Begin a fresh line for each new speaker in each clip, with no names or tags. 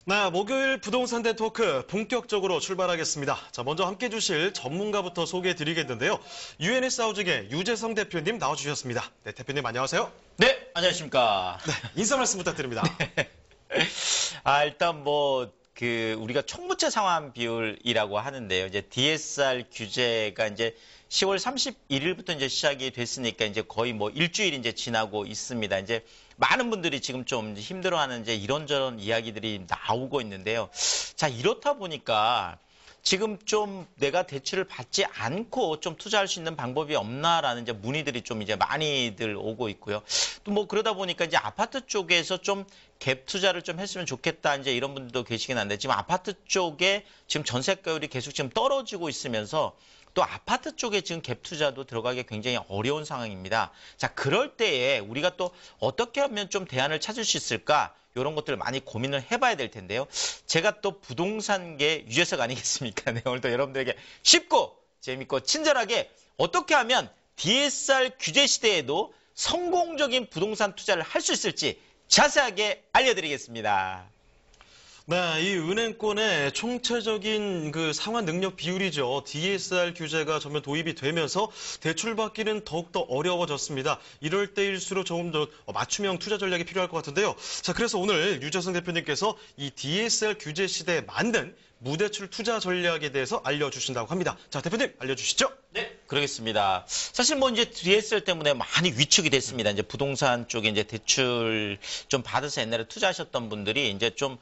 네, 목요일 부동산 대토크 본격적으로 출발하겠습니다. 자, 먼저 함께 해주실 전문가부터 소개해 드리겠는데요. UNS 하우징의 유재성 대표님 나와주셨습니다. 네, 대표님 안녕하세요.
네, 안녕하십니까.
네, 인사 말씀 부탁드립니다.
일단 우리가 총부채 상환 비율이라고 하는데요. 이제 DSR 규제가 이제 10월 31일부터 이제 시작이 됐으니까 이제 거의 일주일이 이제 지나고 있습니다. 이제 많은 분들이 지금 좀 힘들어하는 이제 이런저런 이야기들이 나오고 있는데요. 자, 이렇다 보니까 지금 좀 내가 대출을 받지 않고 좀 투자할 수 있는 방법이 없나라는 이제 문의들이 좀 이제 많이들 오고 있고요. 또 그러다 보니까 이제 아파트 쪽에서 좀 갭 투자를 좀 했으면 좋겠다 이제 이런 분들도 계시긴 한데 지금 아파트 쪽에 지금 전세가율이 계속 지금 떨어지고 있으면서 또 아파트 쪽에 지금 갭 투자도 들어가기 굉장히 어려운 상황입니다. 자, 그럴 때에 우리가 또 어떻게 하면 좀 대안을 찾을 수 있을까? 이런 것들을 많이 고민을 해봐야 될 텐데요. 제가 또 부동산계 유재석 아니겠습니까? 네, 오늘도 여러분들에게 쉽고 재밌고 친절하게 어떻게 하면 DSR 규제 시대에도 성공적인 부동산 투자를 할 수 있을지 자세하게 알려드리겠습니다.
네, 이 은행권의 총체적인 그 상환 능력 비율이죠. DSR 규제가 전면 도입이 되면서 대출받기는 더욱더 어려워졌습니다. 이럴 때일수록 조금 더 맞춤형 투자 전략이 필요할 것 같은데요. 자, 그래서 오늘 유재성 대표님께서 이 DSR 규제 시대에 맞는 무대출 투자 전략에 대해서 알려주신다고 합니다. 자, 대표님 알려주시죠.
네, 그러겠습니다. 사실 이제 DSR 때문에 많이 위축이 됐습니다. 이제 부동산 쪽에 이제 대출 좀 받아서 옛날에 투자하셨던 분들이 이제 좀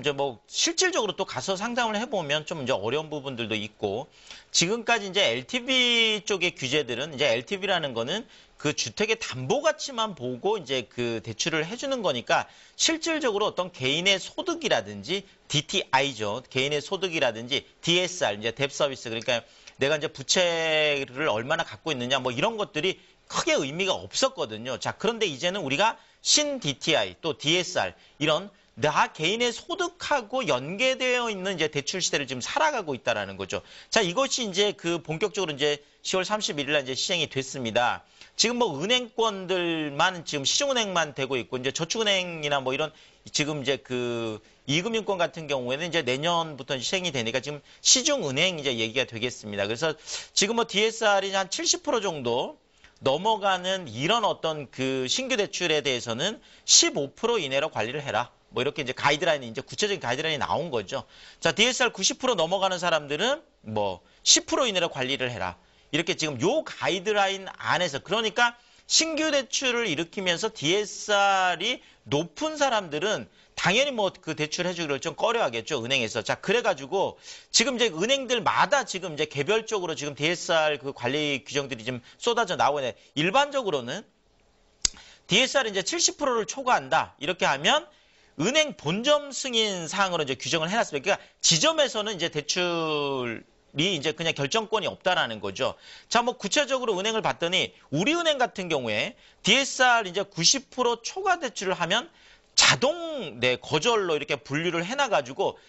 이제 실질적으로 또 가서 상담을 해보면 좀 이제 어려운 부분들도 있고 지금까지 이제 LTV 쪽의 규제들은 이제 LTV라는 거는 그 주택의 담보 가치만 보고 이제 그 대출을 해주는 거니까 실질적으로 어떤 개인의 소득이라든지 DTI죠. 개인의 소득이라든지 DSR, 이제 뎁 서비스. 그러니까 내가 이제 부채를 얼마나 갖고 있느냐 이런 것들이 크게 의미가 없었거든요. 자, 그런데 이제는 우리가 신 DTI 또 DSR 이런 나 개인의 소득하고 연계되어 있는 이제 대출 시대를 지금 살아가고 있다라는 거죠. 자, 이것이 이제 그 본격적으로 이제 10월 31일 날 이제 시행이 됐습니다. 지금 은행권들만 지금 시중은행만 되고 있고 이제 저축은행이나 이런 지금 이제 그 이금융권 같은 경우에는 이제 내년부터 시행이 되니까 지금 시중은행 이제 얘기가 되겠습니다. 그래서 지금 DSR이 한 70% 정도 넘어가는 이런 어떤 그 신규 대출에 대해서는 15% 이내로 관리를 해라. 이렇게 이제 가이드라인이 이제 구체적인 가이드라인이 나온 거죠. 자, DSR 90% 넘어가는 사람들은 10% 이내로 관리를 해라. 이렇게 지금 요 가이드라인 안에서 그러니까 신규 대출을 일으키면서 DSR이 높은 사람들은 당연히 그 대출 해주기를 좀 꺼려 하겠죠, 은행에서. 자, 그래가지고 지금 이제 은행들마다 지금 이제 개별적으로 지금 DSR 그 관리 규정들이 지금 쏟아져 나오고 있는데 일반적으로는 DSR 이제 70%를 초과한다. 이렇게 하면 은행 본점 승인 사항으로 이제 규정을 해놨습니다. 그러니까 지점에서는 이제 대출이 이제 그냥 결정권이 없다라는 거죠. 자, 구체적으로 은행을 봤더니 우리은행 같은 경우에 DSR 이제 90% 초과 대출을 하면 자동 거절로 이렇게 분류를 해놔가지고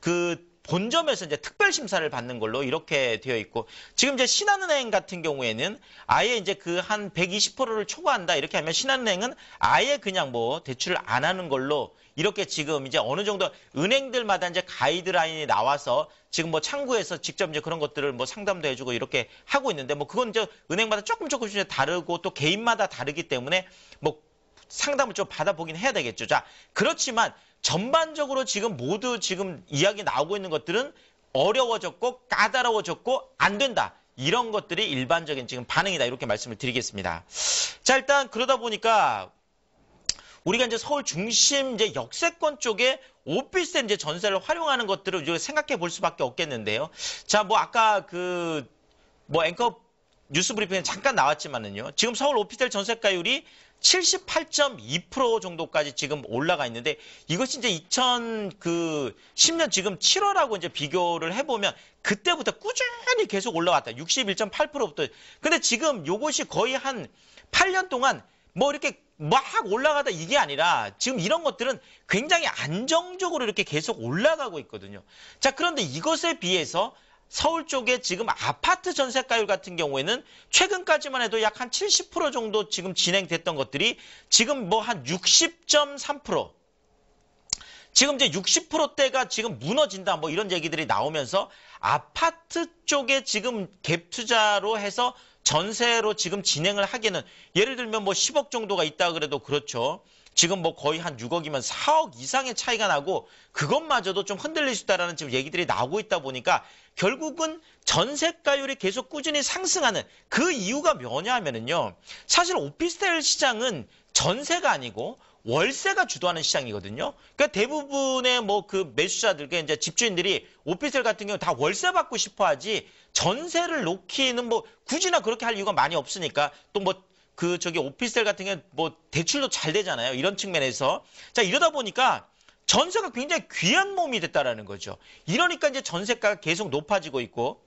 그 본점에서 이제 특별 심사를 받는 걸로 이렇게 되어 있고 지금 이제 신한은행 같은 경우에는 아예 이제 그 한 120%를 초과한다 이렇게 하면 신한은행은 아예 그냥 대출을 안 하는 걸로 이렇게 지금 이제 어느 정도 은행들마다 이제 가이드라인이 나와서 지금 창구에서 직접 이제 그런 것들을 상담도 해주고 이렇게 하고 있는데 그건 이제 은행마다 조금씩 다르고 또 개인마다 다르기 때문에 상담을 좀 받아보긴 해야 되겠죠. 자, 그렇지만 전반적으로 지금 모두 지금 이야기 나오고 있는 것들은 어려워졌고 까다로워졌고 안 된다. 이런 것들이 일반적인 지금 반응이다. 이렇게 말씀을 드리겠습니다. 자, 일단 그러다 보니까 우리가 이제 서울 중심 이제 역세권 쪽에 오피스텔 이제 전세를 활용하는 것들을 이제 생각해 볼 수밖에 없겠는데요. 자, 아까 앵커 뉴스 브리핑에 잠깐 나왔지만은요. 지금 서울 오피스텔 전세가율이 78.2% 정도까지 지금 올라가 있는데 이것이 이제 2010년 지금 7월하고 이제 비교를 해보면 그때부터 꾸준히 계속 올라왔다. 61.8%부터. 근데 지금 요것이 거의 한 8년 동안 이렇게 막 올라가다 이게 아니라 지금 이런 것들은 굉장히 안정적으로 이렇게 계속 올라가고 있거든요. 자, 그런데 이것에 비해서 서울 쪽에 지금 아파트 전세가율 같은 경우에는 최근까지만 해도 약 한 70% 정도 지금 진행됐던 것들이 지금 한 60.3%. 지금 이제 60%대가 지금 무너진다 뭐 이런 얘기들이 나오면서 아파트 쪽에 지금 갭 투자로 해서 전세로 지금 진행을 하기에는 예를 들면 뭐 10억 정도가 있다 그래도 그렇죠. 지금 뭐 거의 한 6억이면 4억 이상의 차이가 나고 그것마저도 좀 흔들릴 수 있다라는 지금 얘기들이 나오고 있다 보니까 결국은 전세가율이 계속 꾸준히 상승하는 그 이유가 뭐냐 하면은요. 사실 오피스텔 시장은 전세가 아니고 월세가 주도하는 시장이거든요. 그러니까 대부분의 뭐 그 매수자들, 그러니까 이제 집주인들이 오피스텔 같은 경우 다 월세 받고 싶어 하지 전세를 놓기는 뭐 굳이나 그렇게 할 이유가 많이 없으니까 또 뭐 오피스텔 같은 경우 뭐 대출도 잘 되잖아요. 이런 측면에서. 자, 이러다 보니까 전세가 굉장히 귀한 몸이 됐다라는 거죠. 이러니까 이제 전세가가 계속 높아지고 있고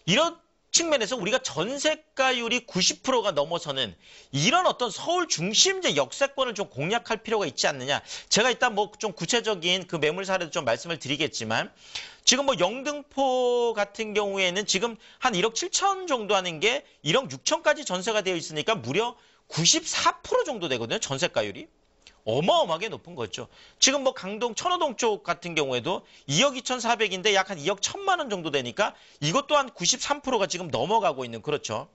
이런 측면에서 우리가 전세가율이 90%가 넘어서는 이런 어떤 서울 중심제 역세권을 좀 공략할 필요가 있지 않느냐. 제가 일단 뭐 좀 구체적인 그 매물 사례도 좀 말씀을 드리겠지만 지금 뭐 영등포 같은 경우에는 지금 한 1억 7천 정도 하는 게 1억 6천까지 전세가 되어 있으니까 무려 94% 정도 되거든요. 전세가율이. 어마어마하게 높은 거죠. 지금 뭐 강동 천호동 쪽 같은 경우에도 2억 2,400인데 약 한 2억 1천만 원 정도 되니까 이것 또한 93%가 지금 넘어가고 있는 그렇죠.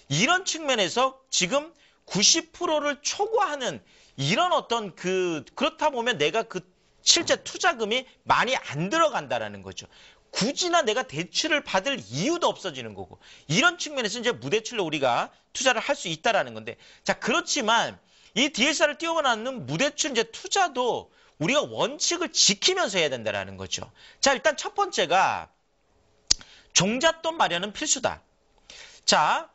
이런 측면에서 지금 90%를 초과하는 이런 어떤 그렇다 보면 내가 그 실제 투자금이 많이 안 들어간다라는 거죠. 굳이나 내가 대출을 받을 이유도 없어지는 거고 이런 측면에서 이제 무대출로 우리가 투자를 할 수 있다라는 건데 자 그렇지만 이 DSR을 뛰어넘는 무대출 이제 투자도 우리가 원칙을 지키면서 해야 된다라는 거죠. 자, 일단 첫 번째가 종잣돈 마련은 필수다. 자,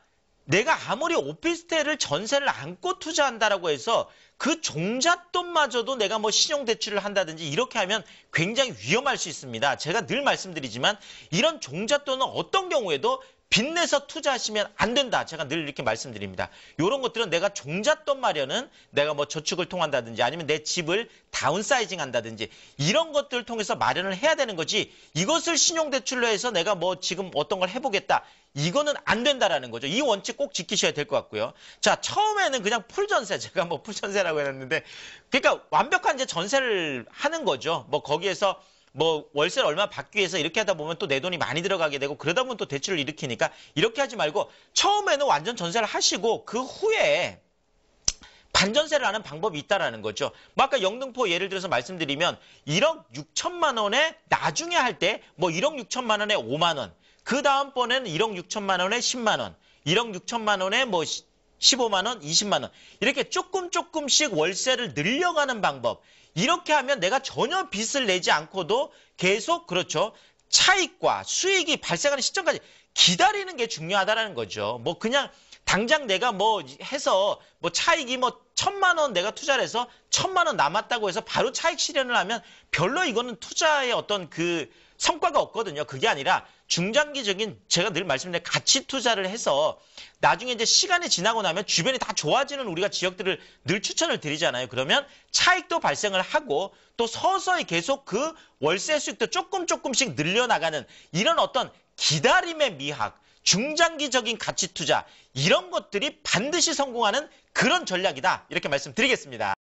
내가 아무리 오피스텔을 전세를 안고 투자한다라고 해서 그 종잣돈마저도 내가 뭐 신용대출을 한다든지 이렇게 하면 굉장히 위험할 수 있습니다. 제가 늘 말씀드리지만 이런 종잣돈은 어떤 경우에도 빚내서 투자하시면 안 된다. 제가 늘 이렇게 말씀드립니다. 이런 것들은 내가 종잣돈 마련은 내가 뭐 저축을 통한다든지 아니면 내 집을 다운사이징 한다든지 이런 것들을 통해서 마련을 해야 되는 거지 이것을 신용대출로 해서 내가 뭐 지금 어떤 걸 해보겠다. 이거는 안 된다라는 거죠. 이 원칙 꼭 지키셔야 될 것 같고요. 자, 처음에는 그냥 풀전세, 제가 뭐 풀전세라고 했는데 그러니까 완벽한 이제 전세를 하는 거죠. 뭐 거기에서 뭐 월세를 얼마 받기 위해서 이렇게 하다 보면 또 내 돈이 많이 들어가게 되고 그러다 보면 또 대출을 일으키니까 이렇게 하지 말고 처음에는 완전 전세를 하시고 그 후에 반전세를 하는 방법이 있다라는 거죠. 뭐 아까 영등포 예를 들어서 말씀드리면 1억 6천만 원에 나중에 할 때 뭐 1억 6천만 원에 5만 원, 그 다음번에는 1억 6천만 원에 10만 원, 1억 6천만 원에 뭐 15만 원, 20만 원 이렇게 조금씩 월세를 늘려가는 방법. 이렇게 하면 내가 전혀 빚을 내지 않고도 계속 그렇죠. 차익과 수익이 발생하는 시점까지 기다리는 게 중요하다라는 거죠. 뭐 그냥 당장 내가 뭐 해서 뭐 차익이 뭐 1,000만 원 내가 투자를 해서 1,000만 원 남았다고 해서 바로 차익 실현을 하면 별로 이거는 투자의 어떤 그 성과가 없거든요. 그게 아니라 중장기적인 제가 늘 말씀드린 가치 투자를 해서 나중에 이제 시간이 지나고 나면 주변이 다 좋아지는 우리가 지역들을 늘 추천을 드리잖아요. 그러면 차익도 발생을 하고 또 서서히 계속 그 월세 수익도 조금씩 늘려나가는 이런 어떤 기다림의 미학, 중장기적인 가치 투자 이런 것들이 반드시 성공하는 그런 전략이다. 이렇게 말씀드리겠습니다.